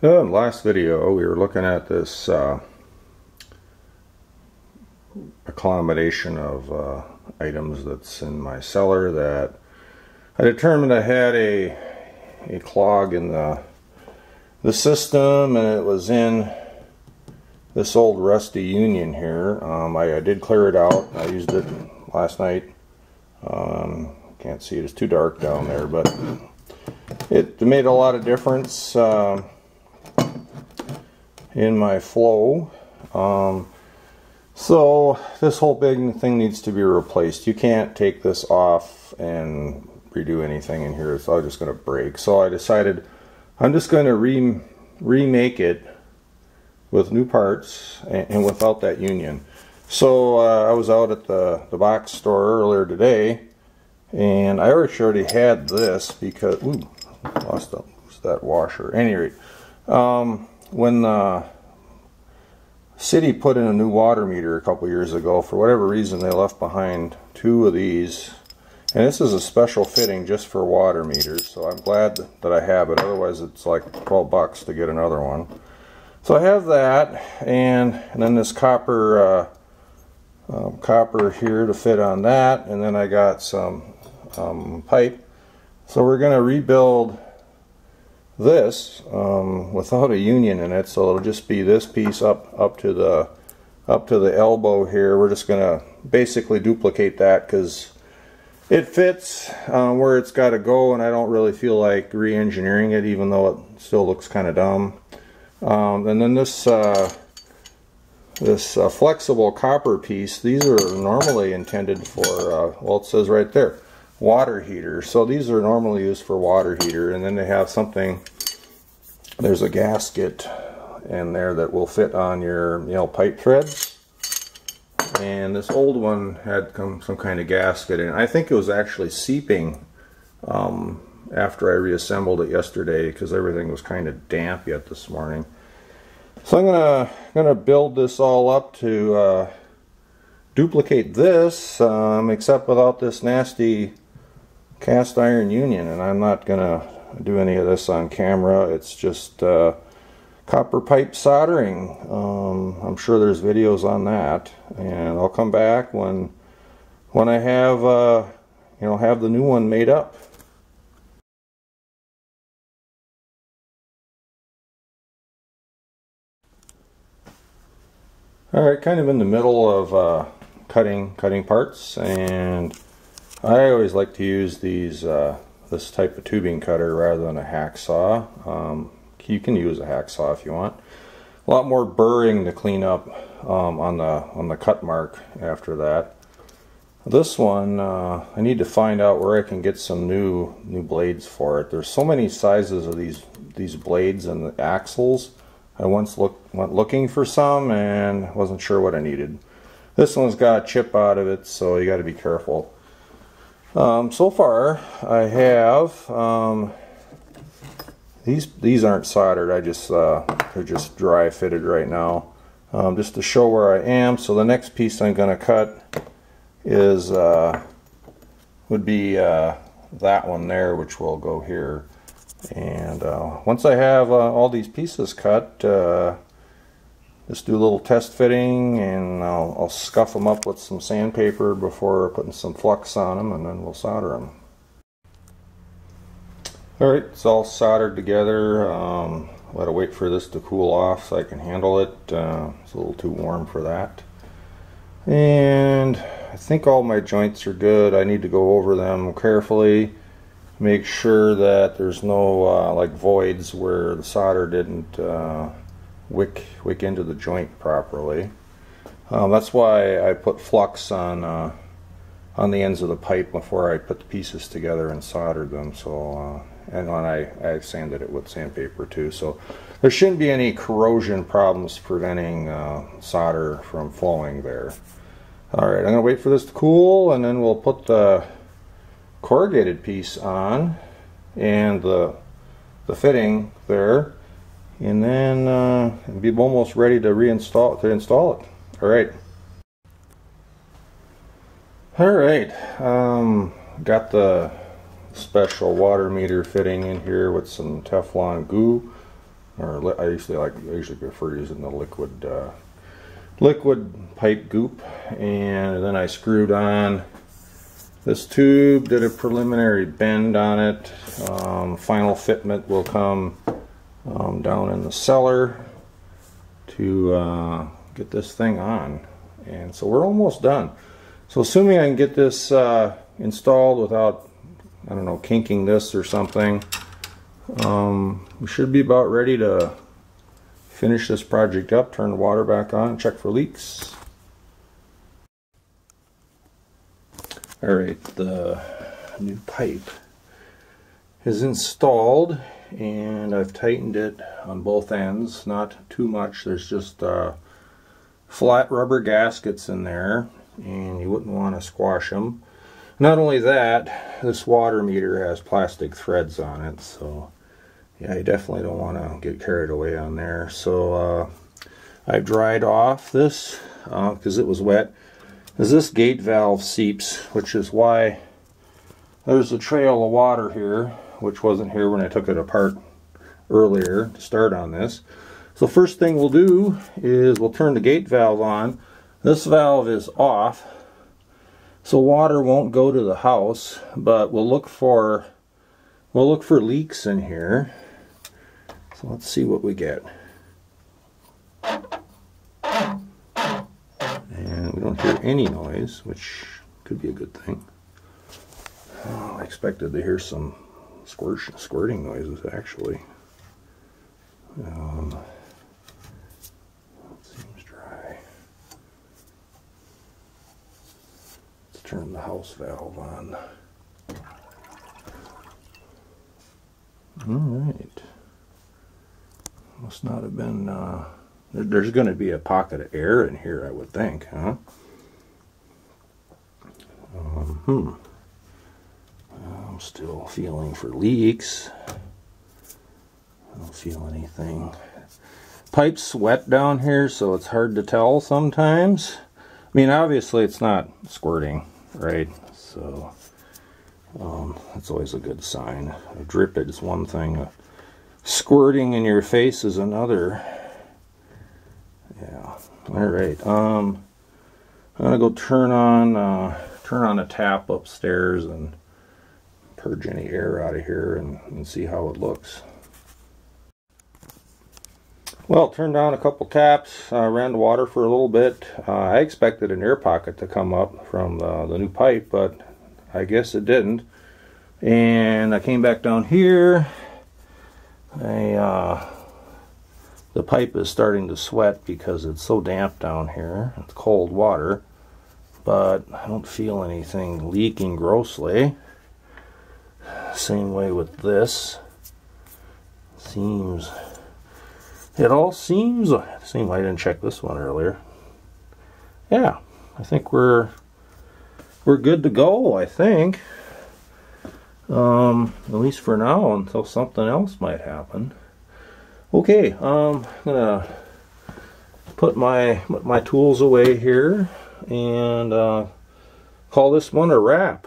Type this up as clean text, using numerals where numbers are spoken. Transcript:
In the last video we were looking at this accommodation of items that's in my cellar that I determined I had a clog in the system, and it was in this old rusty Union here. I did clear it out. I used it last night. Can't see it, it's too dark down there, but it made a lot of difference in my flow. So this whole big thing needs to be replaced. You can't take this off and redo anything in here. It's all just going to break. So I decided I'm just going to remake it with new parts and without that Union. So I was out at the box store earlier today, and I already had this because lost that washer. At any rate, when the city put in a new water meter a couple years ago, for whatever reason they left behind two of these, and this is a special fitting just for water meters, so I'm glad that I have it. Otherwise it's like 12 bucks to get another one. So I have that, and then this copper here to fit on that, and then I got some pipe. So we're going to rebuild this without a Union in it, so it'll just be this piece up to the elbow here. We're just going to basically duplicate that because it fits where it's got to go, and I don't really feel like re-engineering it, even though it still looks kind of dumb. And then this flexible copper piece, these are normally intended for, well, it says right there, water heater. So these are normally used for water heater, and then they have something, there's a gasket in there that will fit on your pipe threads. And this old one had some kind of gasket in it. I think it was actually seeping after I reassembled it yesterday because everything was kind of damp yet this morning. So I'm gonna build this all up to duplicate this, except without this nasty cast iron Union, and I'm not gonna do any of this on camera. It's just copper pipe soldering. I'm sure there's videos on that, and I'll come back when I have have the new one made up. Alright, kind of in the middle of cutting parts, and I always like to use these this type of tubing cutter rather than a hacksaw. You can use a hacksaw if you want. A lot more burring to clean up on the cut mark after that. This one, I need to find out where I can get some new blades for it. There's so many sizes of these blades and the axles. I once went looking for some and wasn't sure what I needed. This one's got a chip out of it, so you got to be careful. So far, I have these aren't soldered. They're just dry fitted right now, just to show where I am. So the next piece I'm going to cut is would be that one there, which will go here. And once I have all these pieces cut, just do a little test fitting, and I'll scuff them up with some sandpaper before putting some flux on them, and then we'll solder them. Alright, it's all soldered together. Gotta wait for this to cool off so I can handle it. It's a little too warm for that. And I think all my joints are good. I need to go over them carefully. Make sure that there's no like voids where the solder didn't wick into the joint properly. That's why I put flux on the ends of the pipe before I put the pieces together and soldered them. So and when I sanded it with sandpaper too. So there shouldn't be any corrosion problems preventing solder from flowing there. Alright, I'm going to wait for this to cool, and then we'll put the corrugated piece on and the fitting there, and then be almost ready to install it. Alright, got the special water meter fitting in here with some Teflon goo. or I usually prefer using the liquid pipe goop. And then I screwed on this tube, did a preliminary bend on it. Final fitment will come down in the cellar to get this thing on. And so we're almost done. So assuming I can get this installed without, I don't know, kinking this or something, we should be about ready to finish this project up, turn the water back on, check for leaks. Alright, the new pipe is installed and I've tightened it on both ends, not too much. There's just flat rubber gaskets in there and you wouldn't want to squash them. Not only that, this water meter has plastic threads on it, so yeah, you definitely don't want to get carried away on there. So I dried off this because it was wet. As this gate valve seeps, which is why there's a trail of water here, which wasn't here when I took it apart earlier to start on this. So first thing we'll do is we'll turn the gate valve on. This valve is off, so water won't go to the house, but we'll look for leaks in here. So let's see what we get. And we don't hear any noise, which could be a good thing. Oh, I expected to hear some squirting noises actually. Seems dry. Let's turn the house valve on. Alright. Must not have been, there's going to be a pocket of air in here, I would think, huh? I'm still feeling for leaks. I don't feel anything. Pipe's wet down here, so it's hard to tell sometimes. I mean, obviously it's not squirting, right? So that's always a good sign. A drip is one thing. Squirting in your face is another. Yeah. All right. I'm gonna go turn on a tap upstairs and purge any air out of here and see how it looks. Well, turned on a couple taps, ran the water for a little bit. I expected an air pocket to come up from the new pipe, but I guess it didn't. And I came back down here. The pipe is starting to sweat because it's so damp down here. It's cold water, but I don't feel anything leaking grossly. Same way with this. It all seems same way. I didn't check this one earlier. Yeah, I think we're good to go, I think. At least for now, until something else might happen. Okay, I'm gonna put my tools away here and call this one a wrap.